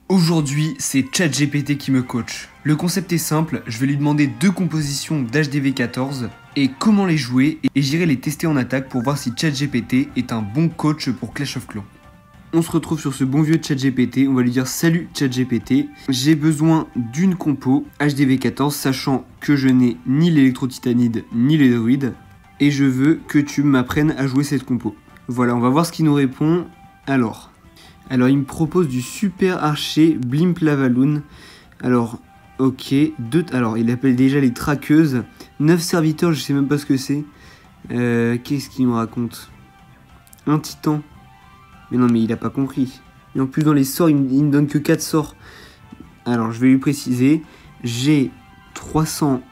Aujourd'hui, c'est ChatGPT qui me coach. Le concept est simple, je vais lui demander 2 compositions d'HDV14 et comment les jouer et j'irai les tester en attaque pour voir si ChatGPT est un bon coach pour Clash of Clans. On se retrouve sur ce bon vieux ChatGPT, on va lui dire salut ChatGPT, j'ai besoin d'une compo HDV14 sachant que je n'ai ni l'électro-titanide ni les druides et je veux que tu m'apprennes à jouer cette compo. Voilà, on va voir ce qu'il nous répond. Alors, il me propose du super archer Blimp Lavaloon. Alors, ok. Alors, il appelle déjà les traqueuses. 9 serviteurs, je sais même pas ce que c'est. Qu'est-ce qu'il me raconte? Un titan. Mais non, mais il a pas compris. Et en plus, dans les sorts, il me donne que 4 sorts. Alors, je vais lui préciser. J'ai 300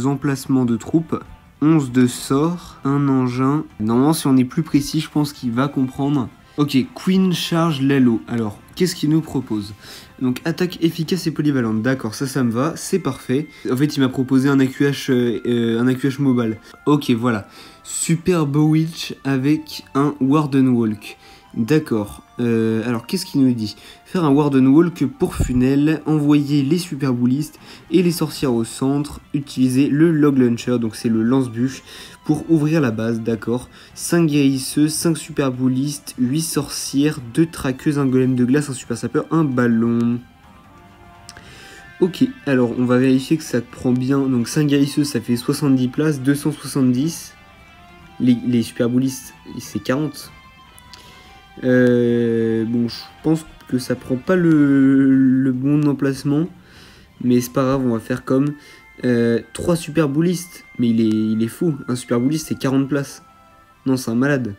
emplacements de troupes. 11 de sorts. Un engin. Normalement, si on est plus précis, je pense qu'il va comprendre. Ok, Queen charge Lalo. Alors, qu'est-ce qu'il nous propose? Donc, attaque efficace et polyvalente. D'accord, ça me va, c'est parfait. En fait, il m'a proposé un AQH mobile. Ok, voilà. Super Bowitch avec un Warden Walk. D'accord. Alors, qu'est-ce qu'il nous dit? Faire un Warden Walk pour funnel, envoyer les super boulistes et les sorcières au centre, utiliser le Log Launcher, donc c'est le lance-bûche, pour ouvrir la base, d'accord. 5 guérisseuses, 5 super boulistes, 8 sorcières, 2 traqueuses, un golem de glace, un super sapeur, un ballon. Ok, alors on va vérifier que ça prend bien. Donc 5 guérisseuses, ça fait 70 places, 270. Les super boulistes, c'est 40. Bon, je pense que ça prend pas le bon emplacement, mais c'est pas grave, on va faire comme 3 super boulistes. Mais il est fou, un super bouliste c'est 40 places. Non, c'est un malade.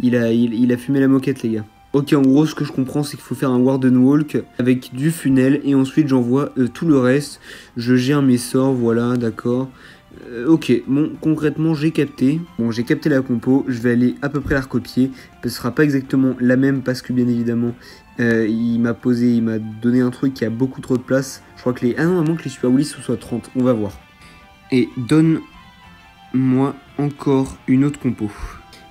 Il a fumé la moquette, les gars. Ok, en gros, ce que je comprends, c'est qu'il faut faire un Warden Walk avec du funnel et ensuite j'envoie tout le reste. Je gère mes sorts, voilà, d'accord. Ok, bon, concrètement, j'ai capté. Bon, j'ai capté la compo, je vais aller à peu près la recopier. Ce sera pas exactement la même parce que, bien évidemment, il m'a donné un truc qui a beaucoup trop de place. Je crois que à moins que les super boulistes soient 30, on va voir. Et donne-moi encore une autre compo.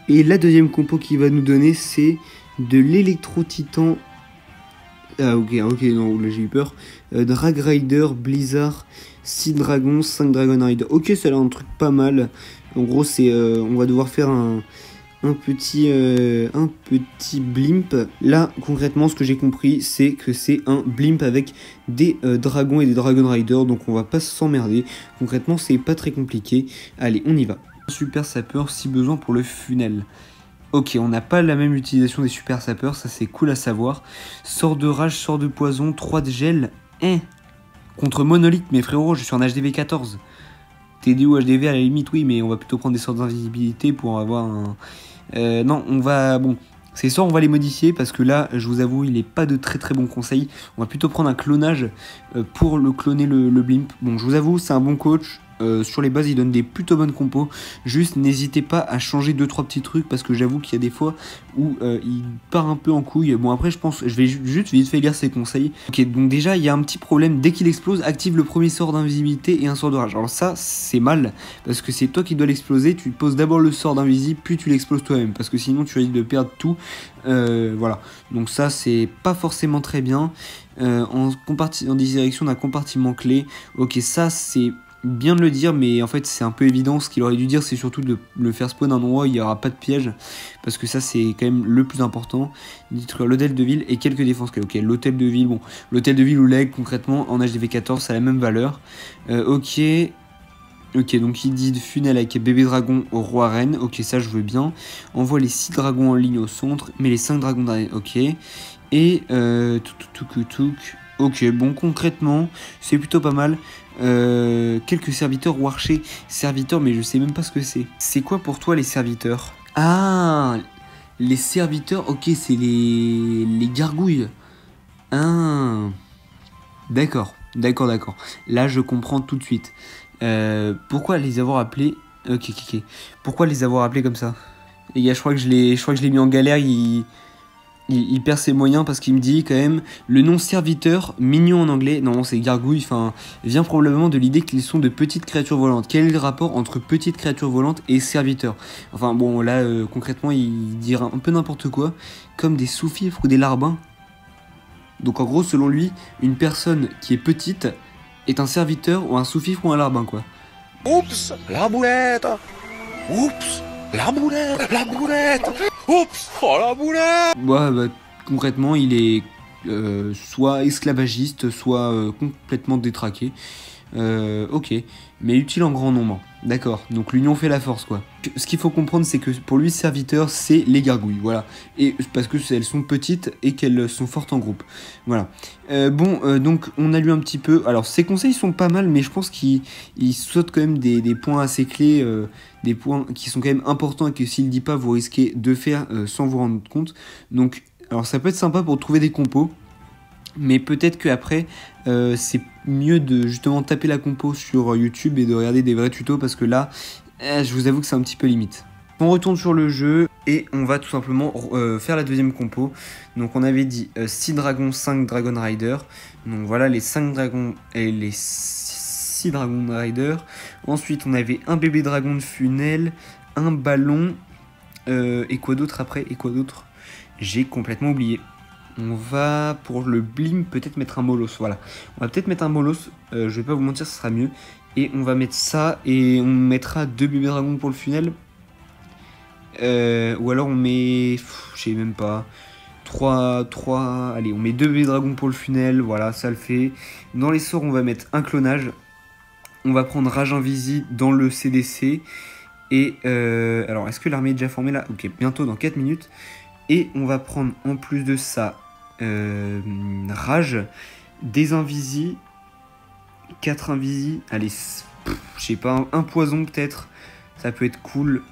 Et la deuxième compo qu'il va nous donner, c'est de l'électro-titan. Ah ok, non, là j'ai eu peur. Drag Rider, Blizzard, 6 dragons, 5 Dragon Rider. Ok, ça a l'air un truc pas mal. En gros, c'est on va devoir faire un petit blimp. Là, concrètement, ce que j'ai compris, c'est que c'est un blimp avec des dragons et des Dragon Rider. Donc on va pas s'emmerder. Concrètement, c'est pas très compliqué. Allez, on y va. Super sapeur si besoin pour le funnel. Ok, on n'a pas la même utilisation des super sapeurs, ça c'est cool à savoir. Sort de rage, sort de poison, 3 de gel. Contre monolithe, mais frérot, je suis en HDV 14. TD ou HDV à la limite, oui, mais on va plutôt prendre des sorts d'invisibilité pour avoir un... non, on va... Bon, ces sorts, on va les modifier parce que là, je vous avoue, il n'est pas de très très bon conseil. On va plutôt prendre un clonage pour le cloner le blimp. Bon, je vous avoue, c'est un bon coach. Sur les bases, il donne des plutôt bonnes compos. Juste, n'hésitez pas à changer 2-3 petits trucs parce que j'avoue qu'il y a des fois où il part un peu en couille. Bon, après, je pense, je vais juste vite fait lire ses conseils. Ok, donc déjà, il y a un petit problème. Dès qu'il explose, active le premier sort d'invisibilité et un sort de rage. Alors ça, c'est mal parce que c'est toi qui dois l'exploser. Tu poses d'abord le sort d'invisible, puis tu l'exploses toi-même parce que sinon, tu risques de perdre tout. Voilà, donc ça, c'est pas forcément très bien. En direction d'un compartiment clé. Ok, ça, c'est bien de le dire, mais en fait c'est un peu évident. Ce qu'il aurait dû dire, c'est surtout de le faire spawn à un endroit où il n'y aura pas de piège, parce que ça c'est quand même le plus important. Détruire l'hôtel de ville et quelques défenses. Ok, l'hôtel de ville, bon, l'hôtel de ville ou l'aigle concrètement en HDV 14 ça a la même valeur. Ok, donc il dit de funnel avec bébé dragon au roi reine. Ok, ça je veux bien. Envoie les 6 dragons en ligne au centre, mais les 5 dragons derrière. Ok, et ok, bon, concrètement c'est plutôt pas mal. Quelques serviteurs ou archers. Serviteurs, mais je sais même pas ce que c'est. C'est quoi pour toi les serviteurs? Ah, les serviteurs, ok, c'est les gargouilles. Ah, d'accord. Là, je comprends tout de suite. Pourquoi les avoir appelés? Ok. Pourquoi les avoir appelés comme ça? Les gars, je crois que je l'ai mis en galère. Il perd ses moyens parce qu'il me dit quand même le nom serviteur, mignon en anglais, non c'est gargouille, enfin, vient probablement de l'idée qu'ils sont de petites créatures volantes. Quel est le rapport entre petites créatures volantes et serviteurs? Enfin bon, là concrètement il dira un peu n'importe quoi, comme des sous-fifres ou des larbins. Donc en gros, selon lui, une personne qui est petite est un serviteur ou un sous-fifre ou un larbin, quoi. Oups, la boulette. Oups, la boulette, la boulette. Oups, oh la boulette. Ouais, bah, concrètement, il est soit esclavagiste, soit complètement détraqué. Ok, mais utile en grand nombre. D'accord, donc l'union fait la force, quoi. Ce qu'il faut comprendre, c'est que pour lui, serviteur, c'est les gargouilles, voilà. Et parce que elles sont petites et qu'elles sont fortes en groupe. Voilà. Donc on a lu un petit peu. Alors, ces conseils sont pas mal, mais je pense qu'il saute quand même des points assez clés, des points qui sont quand même importants et que s'il dit pas, vous risquez de faire sans vous rendre compte. Donc, alors ça peut être sympa pour trouver des compos. Mais peut-être qu'après, c'est mieux de justement taper la compo sur YouTube et de regarder des vrais tutos parce que là, je vous avoue que c'est un petit peu limite. On retourne sur le jeu et on va tout simplement faire la deuxième compo. Donc on avait dit 6 dragons, 5 Dragon Rider. Donc voilà les 5 dragons et les 6 Dragon Rider. Ensuite on avait un bébé dragon de Funel, un ballon. Et quoi d'autre après? Et quoi d'autre? J'ai complètement oublié. On va, pour le blim, peut-être mettre un molos, voilà. On va peut-être mettre un molos, je vais pas vous mentir, ce sera mieux. Et on va mettre ça, et on mettra 2 bébés dragons pour le funnel. Ou alors on met, je sais même pas, 3, allez, on met 2 bébés dragons pour le funnel, voilà, ça le fait. Dans les sorts, on va mettre un clonage. On va prendre Rage Invisi dans le CDC. Et, alors, est-ce que l'armée est déjà formée là? Ok, bientôt dans 4 minutes. Et on va prendre en plus de ça Rage, des Invisi, 4 Invisi, allez, je sais pas, un poison peut-être, ça peut être cool,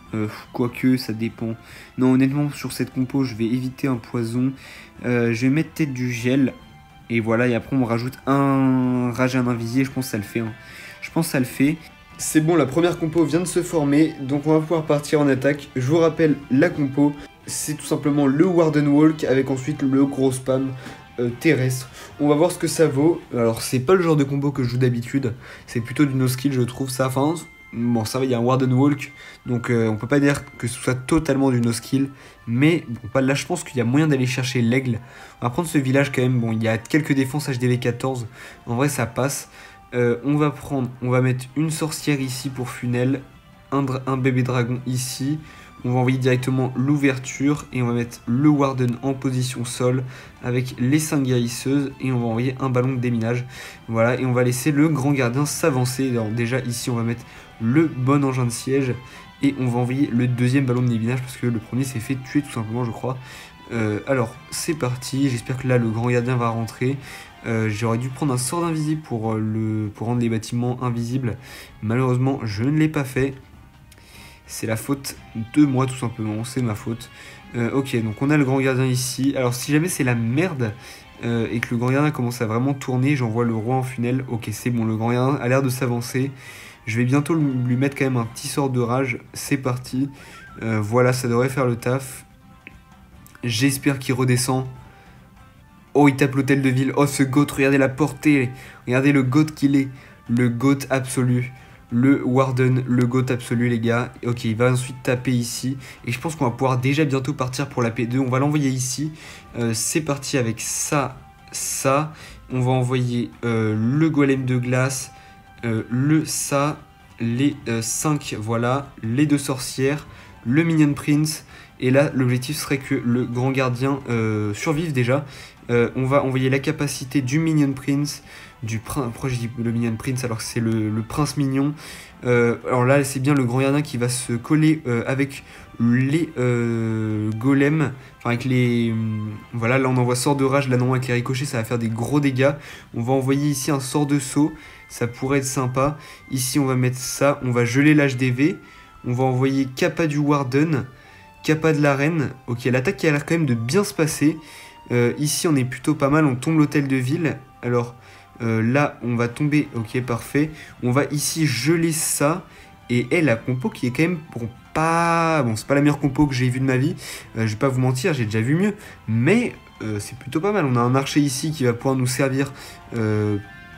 quoique ça dépend. Non, honnêtement, sur cette compo, je vais éviter un poison, je vais mettre peut-être du gel, et voilà, et après on rajoute un Rage et un Invisi, et je pense que ça le fait. Hein. Je pense que ça le fait. C'est bon, la première compo vient de se former, donc on va pouvoir partir en attaque. Je vous rappelle la compo. C'est tout simplement le Warden Walk avec ensuite le gros spam terrestre. On va voir ce que ça vaut. Alors c'est pas le genre de combo que je joue d'habitude, c'est plutôt du no skill je trouve ça. Enfin bon ça va, il y a un Warden Walk, donc on peut pas dire que ce soit totalement du no skill. Mais bon, là je pense qu'il y a moyen d'aller chercher l'aigle. On va prendre ce village quand même, bon il y a quelques défenses HDV 14, en vrai ça passe. On va mettre une sorcière ici pour Funel, un bébé dragon ici. On va envoyer directement l'ouverture et on va mettre le Warden en position sol avec les 5 guérisseuses et on va envoyer un ballon de déminage. Voilà, et on va laisser le grand gardien s'avancer. Alors déjà ici on va mettre le bon engin de siège et on va envoyer le deuxième ballon de déminage parce que le premier s'est fait tuer tout simplement je crois. Alors c'est parti, j'espère que là le grand gardien va rentrer. J'aurais dû prendre un sort d'invisible pour rendre les bâtiments invisibles. Malheureusement je ne l'ai pas fait. C'est la faute de moi tout simplement, c'est ma faute. Ok, donc on a le grand gardien ici. Alors si jamais c'est la merde et que le grand gardien commence à vraiment tourner, j'envoie le roi en funnel. Ok, c'est bon, le grand gardien a l'air de s'avancer. Je vais bientôt lui mettre quand même un petit sort de rage. C'est parti. Voilà, ça devrait faire le taf. J'espère qu'il redescend. Oh, il tape l'hôtel de ville. Oh, ce goat, regardez la portée. Regardez le goat qu'il est. Le goat absolu. Le Warden, le GOAT absolu les gars. Ok, il va ensuite taper ici. Et je pense qu'on va pouvoir déjà bientôt partir pour la P2. On va l'envoyer ici. C'est parti avec ça, ça. On va envoyer le golem de glace, les 5, voilà, les 2 sorcières, le Minion Prince. Et là, l'objectif serait que le grand gardien survive déjà. On va envoyer la capacité du Minion Prince, du prince, pourquoi je dis le Minion Prince alors que c'est le prince mignon. Alors là c'est bien le grand gardien qui va se coller avec les golems, enfin avec les... voilà, là on envoie sort de rage, là non avec les ricochets ça va faire des gros dégâts. On va envoyer ici un sort de saut, ça pourrait être sympa. Ici on va mettre ça, on va geler l'HDV, on va envoyer Kappa du Warden, Kappa de la reine. Ok, l'attaque qui a l'air quand même de bien se passer. Ici on est plutôt pas mal, on tombe l'hôtel de ville. Alors là on va tomber, ok parfait. On va ici geler ça. Et la compo qui est quand même bon, pas... Bon c'est pas la meilleure compo que j'ai vue de ma vie. Je vais pas vous mentir, j'ai déjà vu mieux. Mais c'est plutôt pas mal. On a un archer ici qui va pouvoir nous servir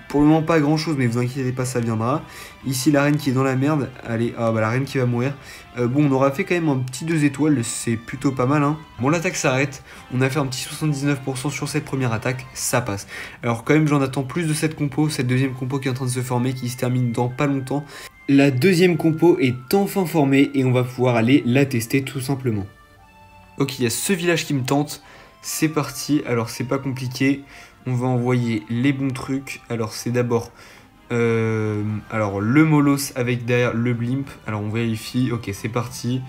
Pour le moment, pas grand chose, mais vous inquiétez pas, ça viendra. Ici, la reine qui est dans la merde. Allez, ah bah la reine qui va mourir. Bon, on aura fait quand même un petit 2 étoiles, c'est plutôt pas mal. Hein. Bon, l'attaque s'arrête. On a fait un petit 79% sur cette première attaque, ça passe. Alors, quand même, j'en attends plus de cette compo, cette deuxième compo qui est en train de se former, qui se termine dans pas longtemps. La deuxième compo est enfin formée et on va pouvoir aller la tester tout simplement. Ok, il y a ce village qui me tente. C'est parti. Alors, c'est pas compliqué. On va envoyer les bons trucs. Alors c'est d'abord alors le Molos avec derrière le Blimp. Alors on vérifie. Ok, c'est parti.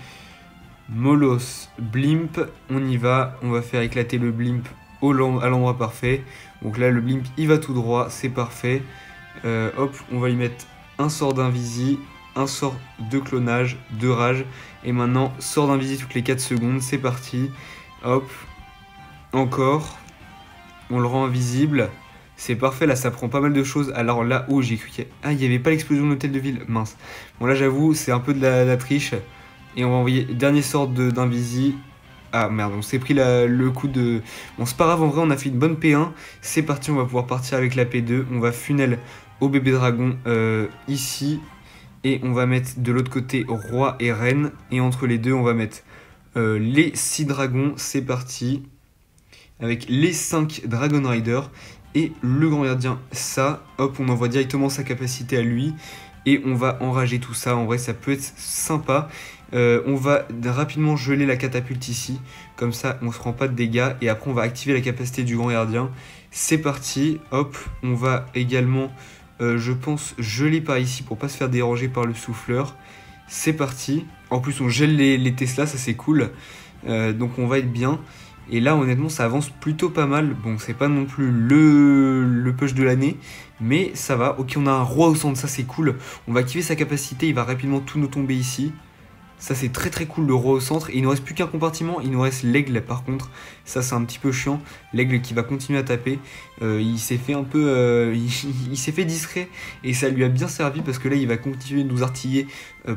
Molos, Blimp. On y va. On va faire éclater le Blimp à l'endroit parfait. Donc là le Blimp il va tout droit. C'est parfait. Hop, on va y mettre un sort d'invisi, un sort de clonage, de rage. Et maintenant sort d'invisi toutes les 4 secondes. C'est parti. Hop. Encore. On le rend invisible. C'est parfait, là ça prend pas mal de choses. Alors là, oh j'ai cru qu'il y a... Ah, il n'y avait pas l'explosion de l'hôtel de ville, mince. Bon là j'avoue, c'est un peu de la triche. Et on va envoyer dernier sort d'invisi. Ah merde, on s'est pris le coup de... Bon c'est pas grave, en vrai on a fait une bonne P1. C'est parti, on va pouvoir partir avec la P2. On va funnel au bébé dragon ici. Et on va mettre de l'autre côté roi et reine. Et entre les deux, on va mettre les 6 dragons. C'est parti. Avec les 5 Dragon Rider et le grand gardien, ça, hop, on envoie directement sa capacité à lui et on va enrager tout ça. En vrai, ça peut être sympa. On va rapidement geler la catapulte ici, comme ça on se prend pas de dégâts et après on va activer la capacité du grand gardien. C'est parti, hop, on va également, je pense, geler par ici pour pas se faire déranger par le souffleur. C'est parti, en plus on gèle les Tesla, ça c'est cool, donc on va être bien. Et là, honnêtement, ça avance plutôt pas mal. Bon, c'est pas non plus le push de l'année, mais ça va. Ok, on a un roi au centre, ça c'est cool. On va activer sa capacité, il va rapidement tout nous tomber ici. Ça c'est très très cool, le roi au centre. Et il nous reste plus qu'un compartiment, il nous reste l'aigle par contre. Ça c'est un petit peu chiant. L'aigle qui va continuer à taper. Il s'est fait un peu... il s'est fait discret et ça lui a bien servi parce que là il va continuer de nous artiller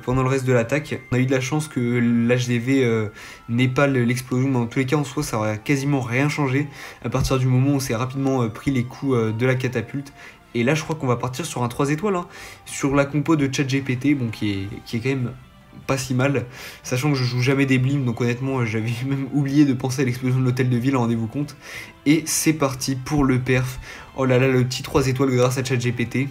pendant le reste de l'attaque. On a eu de la chance que l'HDV n'ait pas l'explosion. Dans tous les cas en soi ça aurait quasiment rien changé. À partir du moment où on s'est rapidement pris les coups de la catapulte. Et là je crois qu'on va partir sur un 3 étoiles. Hein, sur la compo de ChatGPT, bon, qui est quand même... pas si mal, sachant que je joue jamais des blims, donc honnêtement j'avais même oublié de penser à l'explosion de l'hôtel de ville, rendez-vous compte. Et c'est parti pour le perf. Oh là là, le petit 3 étoiles grâce à ChatGPT.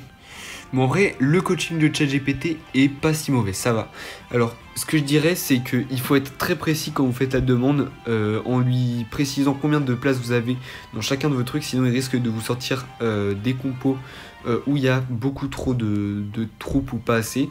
Mais en vrai, le coaching de ChatGPT est pas si mauvais, ça va. Alors, ce que je dirais, c'est qu'il faut être très précis quand vous faites la demande, en lui précisant combien de places vous avez dans chacun de vos trucs, sinon il risque de vous sortir des compos où il y a beaucoup trop de troupes ou pas assez.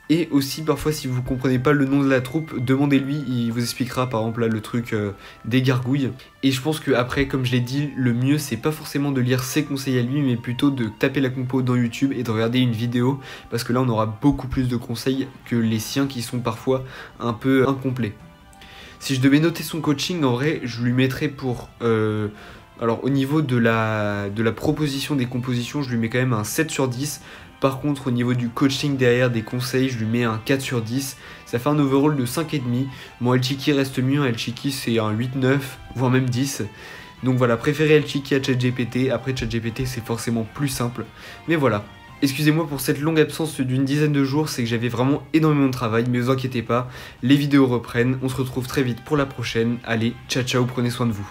Et aussi, parfois, si vous comprenez pas le nom de la troupe, demandez-lui, il vous expliquera par exemple là le truc des gargouilles. Et je pense que après, comme je l'ai dit, le mieux c'est pas forcément de lire ses conseils à lui, mais plutôt de taper la compo dans YouTube et de regarder une vidéo, parce que là on aura beaucoup plus de conseils que les siens qui sont parfois un peu incomplets. Si je devais noter son coaching, en vrai, je lui mettrais pour... alors au niveau de la proposition des compositions, je lui mets quand même un 7 sur 10. Par contre, au niveau du coaching derrière, des conseils, je lui mets un 4 sur 10. Ça fait un overall de 5,5. Bon, El Chiki reste mieux. El Chiki, c'est un 8-9, voire même 10. Donc voilà, préférez El Chiki à ChatGPT. Après, ChatGPT, c'est forcément plus simple. Mais voilà. Excusez-moi pour cette longue absence d'une dizaine de jours, c'est que j'avais vraiment énormément de travail. Mais vous inquiétez pas, les vidéos reprennent. On se retrouve très vite pour la prochaine. Allez, ciao ciao, prenez soin de vous.